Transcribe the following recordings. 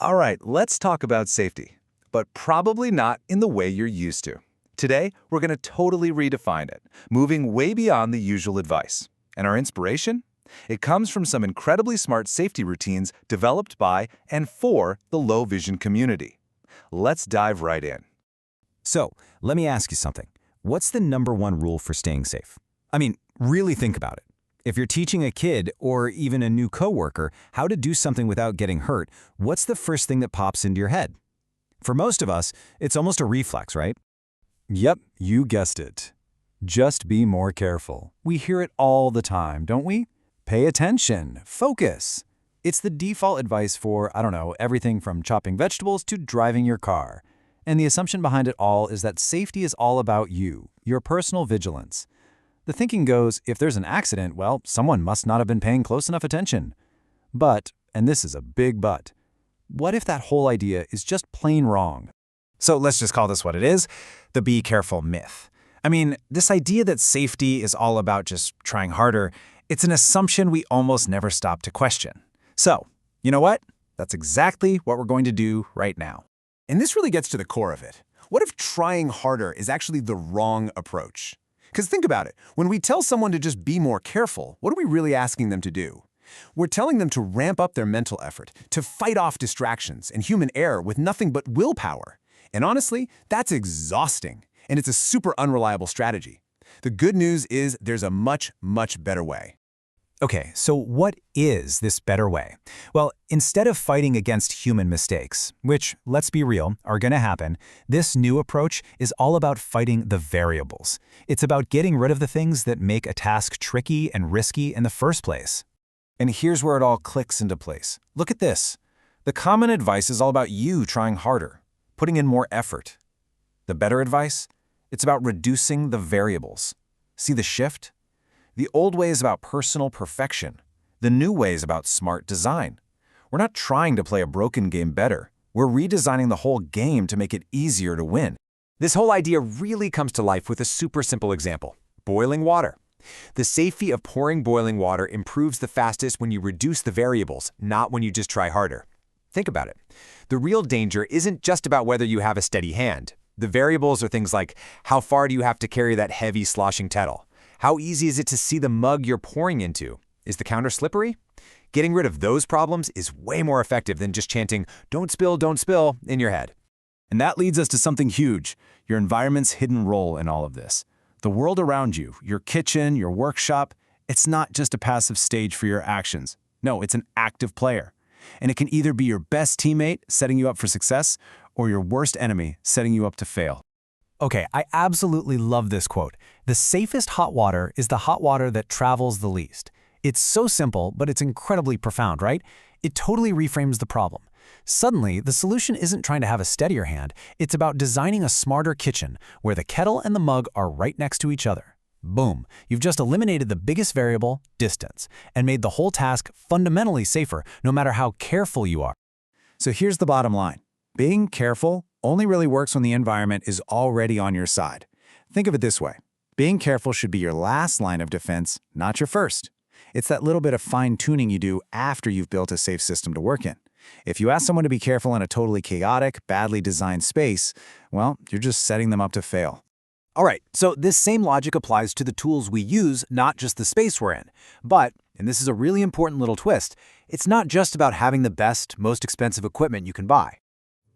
All right, let's talk about safety, but probably not in the way you're used to. Today, we're going to totally redefine it, moving way beyond the usual advice. And our inspiration? It comes from some incredibly smart safety routines developed by and for the low vision community. Let's dive right in. So, let me ask you something. What's the #1 rule for staying safe? I mean, really think about it. If you're teaching a kid or even a new coworker how to do something without getting hurt, what's the first thing that pops into your head? For most of us, it's almost a reflex, right? Yep, you guessed it. Just be more careful. We hear it all the time, don't we? Pay attention, focus. It's the default advice for, everything from chopping vegetables to driving your car. And the assumption behind it all is that safety is all about you, your personal vigilance. The thinking goes, if there's an accident, well, someone must not have been paying close enough attention. But, and this is a big but, what if that whole idea is just plain wrong? So let's just call this what it is, the be careful myth. I mean, this idea that safety is all about just trying harder, it's an assumption we almost never stop to question. So, you know what? That's exactly what we're going to do right now. And this really gets to the core of it. What if trying harder is actually the wrong approach? Because think about it. When we tell someone to just be more careful, what are we really asking them to do? We're telling them to ramp up their mental effort, to fight off distractions and human error with nothing but willpower. And honestly, that's exhausting, and it's a super unreliable strategy. The good news is there's a much, much better way. Okay, so what is this better way? Well, instead of fighting against human mistakes, which, let's be real, are going to happen, this new approach is all about fighting the variables. It's about getting rid of the things that make a task tricky and risky in the first place. And here's where it all clicks into place. Look at this. The common advice is all about you trying harder, putting in more effort. The better advice? It's about reducing the variables. See the shift? The old way is about personal perfection. The new way is about smart design. We're not trying to play a broken game better. We're redesigning the whole game to make it easier to win. This whole idea really comes to life with a super simple example: boiling water. The safety of pouring boiling water improves the fastest when you reduce the variables, not when you just try harder. Think about it. The real danger isn't just about whether you have a steady hand. The variables are things like, how far do you have to carry that heavy sloshing kettle? How easy is it to see the mug you're pouring into? Is the counter slippery? Getting rid of those problems is way more effective than just chanting, don't spill, in your head. And that leads us to something huge, your environment's hidden role in all of this. The world around you, your kitchen, your workshop, it's not just a passive stage for your actions. No, it's an active player. And it can either be your best teammate setting you up for success or your worst enemy setting you up to fail. Okay, I absolutely love this quote. The safest hot water is the hot water that travels the least. It's so simple, but it's incredibly profound, right? It totally reframes the problem. Suddenly, the solution isn't trying to have a steadier hand. It's about designing a smarter kitchen where the kettle and the mug are right next to each other. Boom, you've just eliminated the biggest variable, distance, and made the whole task fundamentally safer, no matter how careful you are. So here's the bottom line. Being careful only really works when the environment is already on your side. Think of it this way. Being careful should be your last line of defense, not your first. It's that little bit of fine-tuning you do after you've built a safe system to work in. If you ask someone to be careful in a totally chaotic, badly designed space, well, you're just setting them up to fail. All right, so this same logic applies to the tools we use, not just the space we're in. But, and this is a really important little twist, it's not just about having the best, most expensive equipment you can buy.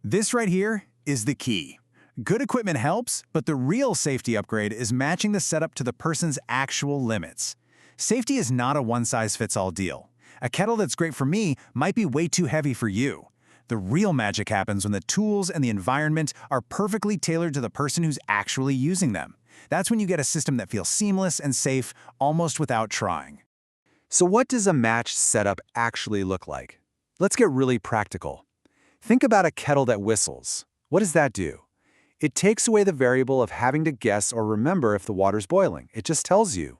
This right here is the key. Good equipment helps, but the real safety upgrade is matching the setup to the person's actual limits. Safety is not a one-size-fits-all deal. A kettle that's great for me might be way too heavy for you. The real magic happens when the tools and the environment are perfectly tailored to the person who's actually using them. That's when you get a system that feels seamless and safe almost without trying. So what does a matched setup actually look like? Let's get really practical. Think about a kettle that whistles. What does that do? It takes away the variable of having to guess or remember if the water's boiling. It just tells you.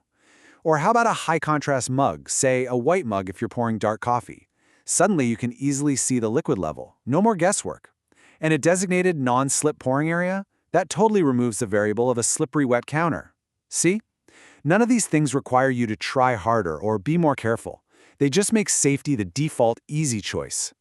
Or how about a high-contrast mug, say a white mug if you're pouring dark coffee? Suddenly you can easily see the liquid level. No more guesswork. And a designated non-slip pouring area? That totally removes the variable of a slippery wet counter. See? None of these things require you to try harder or be more careful. They just make safety the default easy choice.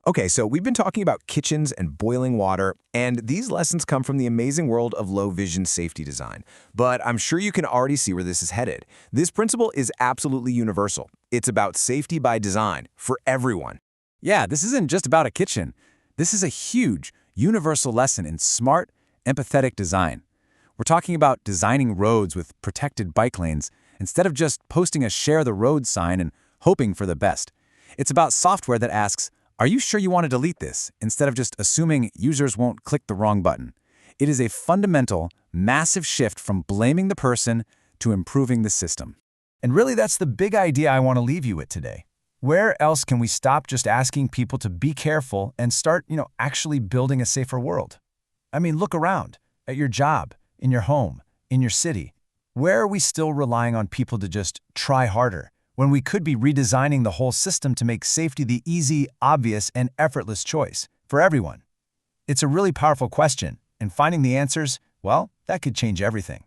Okay, so we've been talking about kitchens and boiling water, and these lessons come from the amazing world of low-vision safety design. But I'm sure you can already see where this is headed. This principle is absolutely universal. It's about safety by design for everyone. Yeah, this isn't just about a kitchen. This is a huge, universal lesson in smart, empathetic design. We're talking about designing roads with protected bike lanes instead of just posting a share the road sign and hoping for the best. It's about software that asks, are you sure you want to delete this, instead of just assuming users won't click the wrong button? It is a fundamental, massive shift from blaming the person to improving the system. And really, that's the big idea I want to leave you with today. Where else can we stop just asking people to be careful and start, actually building a safer world? I mean, look around, at your job, in your home, in your city. Where are we still relying on people to just try harder, when we could be redesigning the whole system to make safety the easy, obvious, and effortless choice for everyone? It's a really powerful question, and finding the answers, well, that could change everything.